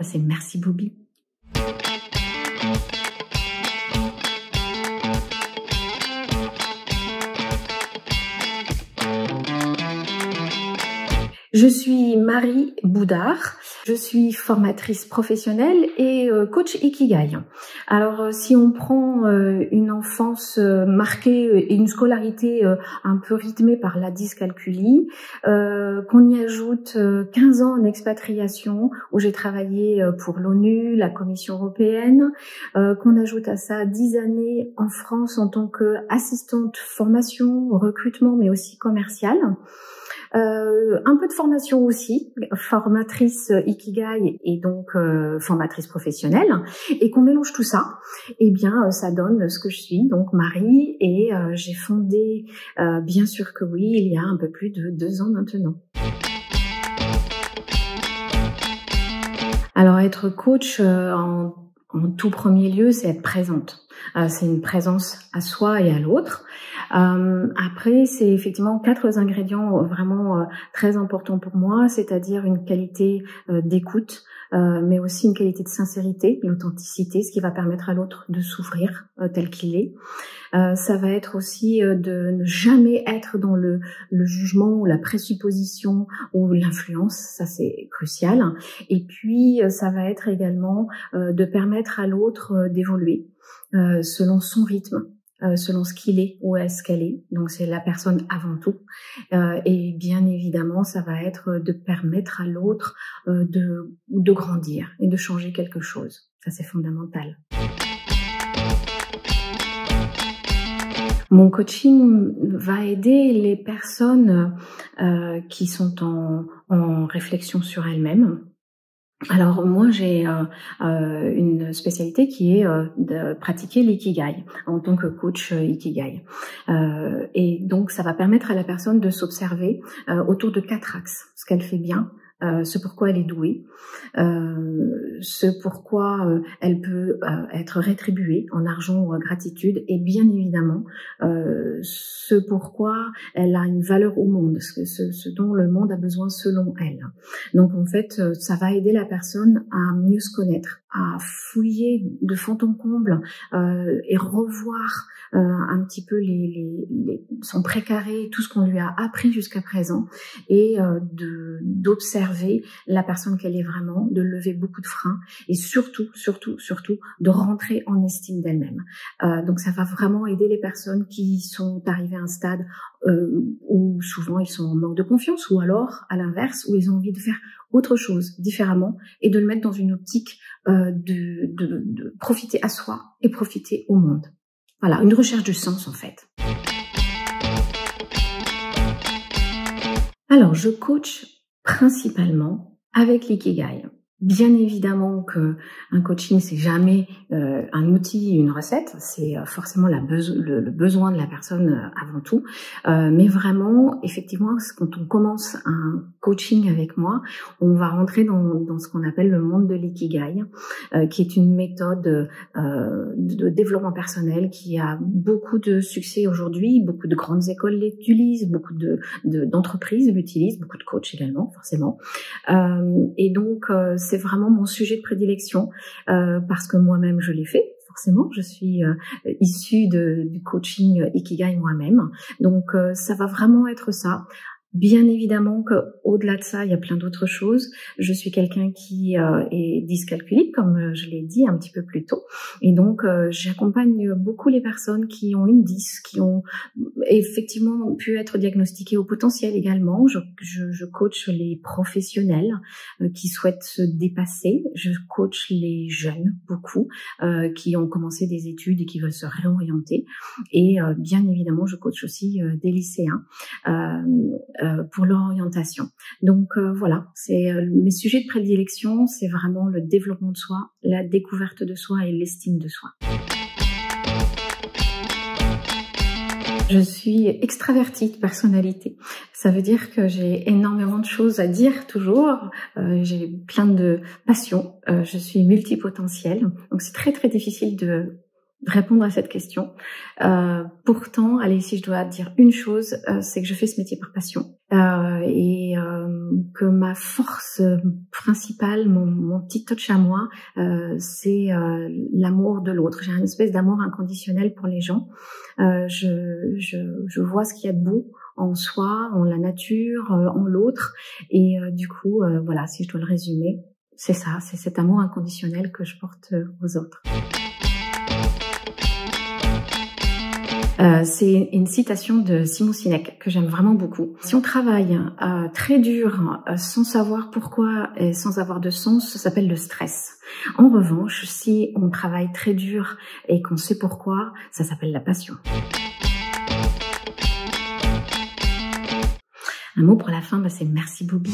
C'est Merci Bobby. Je suis Marie Boudard, je suis formatrice professionnelle et coach Ikigai. Alors si on prend une enfance marquée et une scolarité un peu rythmée par la dyscalculie, qu'on y ajoute 15 ans en expatriation où j'ai travaillé pour l'ONU, la Commission européenne, qu'on ajoute à ça 10 années en France en tant qu'assistante formation, recrutement mais aussi commerciale, un peu de formation aussi, formatrice Ikigai et donc formatrice professionnelle, et qu'on mélange tout ça, eh bien ça donne ce que je suis, donc Marie, et j'ai fondé, bien sûr que oui, il y a un peu plus de 2 ans maintenant. Alors être coach en tout premier lieu, c'est être présente. C'est une présence à soi et à l'autre. Après, c'est effectivement 4 ingrédients vraiment très importants pour moi, c'est-à-dire une qualité d'écoute, mais aussi une qualité de sincérité, l'authenticité, ce qui va permettre à l'autre de s'ouvrir tel qu'il est. Ça va être aussi de ne jamais être dans le jugement ou la présupposition ou l'influence, ça c'est crucial. Et puis ça va être également de permettre à l'autre d'évoluer selon son rythme, selon ce qu'il est, où est-ce qu'elle est. Donc c'est la personne avant tout. Et bien évidemment, ça va être de permettre à l'autre de grandir et de changer quelque chose. Ça c'est fondamental. Mon coaching va aider les personnes qui sont en réflexion sur elles-mêmes. Alors moi j'ai une spécialité qui est de pratiquer l'ikigai en tant que coach ikigai, et donc ça va permettre à la personne de s'observer autour de 4 axes: ce qu'elle fait bien, ce pourquoi elle est douée, ce pourquoi elle peut être rétribuée en argent ou en gratitude, et bien évidemment ce pourquoi elle a une valeur au monde, ce dont le monde a besoin selon elle. Donc en fait, ça va aider la personne à mieux se connaître, à fouiller de fond en comble et revoir un petit peu son précaré, tout ce qu'on lui a appris jusqu'à présent, et d'observer la personne qu'elle est vraiment, de lever beaucoup de freins, et surtout de rentrer en estime d'elle-même. Donc ça va vraiment aider les personnes qui sont arrivées à un stade où souvent ils sont en manque de confiance, ou alors à l'inverse où ils ont envie de faire autre chose différemment et de le mettre dans une optique de profiter à soi et profiter au monde. Voilà, une recherche du sens en fait. Alors je coach principalement avec l'ikigai. Bien évidemment que un coaching c'est jamais un outil, une recette, c'est forcément le besoin de la personne avant tout. Mais vraiment, effectivement, quand on commence un coaching avec moi, on va rentrer dans ce qu'on appelle le monde de l'ikigai, qui est une méthode de développement personnel qui a beaucoup de succès aujourd'hui. Beaucoup de grandes écoles l'utilisent, beaucoup d'entreprises l'utilisent, beaucoup de coachs également, forcément. Et donc c'est vraiment mon sujet de prédilection parce que moi-même je l'ai fait. Forcément, je suis issue du coaching Ikigai moi-même. Donc ça va vraiment être ça. Bien évidemment qu'au-delà de ça, il y a plein d'autres choses. Je suis quelqu'un qui est dyscalculique, comme je l'ai dit un petit peu plus tôt. Et donc, j'accompagne beaucoup les personnes qui ont une dys, qui ont effectivement pu être diagnostiquées au potentiel également. Je coach les professionnels qui souhaitent se dépasser. Je coach les jeunes, beaucoup, qui ont commencé des études et qui veulent se réorienter. Et bien évidemment, je coach aussi des lycéens pour l'orientation. Donc voilà, c'est mes sujets de prédilection, c'est vraiment le développement de soi, la découverte de soi et l'estime de soi. Je suis extravertie de personnalité. Ça veut dire que j'ai énormément de choses à dire toujours. J'ai plein de passions. Je suis multipotentielle. Donc c'est très très difficile de répondre à cette question. Pourtant, allez, si je dois dire une chose, c'est que je fais ce métier par passion et que ma force principale, mon petit touch à moi, c'est l'amour de l'autre. J'ai une espèce d'amour inconditionnel pour les gens. Je vois ce qu'il y a de beau en soi, en la nature, en l'autre, et du coup, voilà, si je dois le résumer, c'est ça, c'est cet amour inconditionnel que je porte aux autres. C'est une citation de Simon Sinek que j'aime vraiment beaucoup. Si on travaille très dur sans savoir pourquoi et sans avoir de sens, ça s'appelle le stress. En revanche, si on travaille très dur et qu'on sait pourquoi, ça s'appelle la passion. Un mot pour la fin, c'est merci Bobby.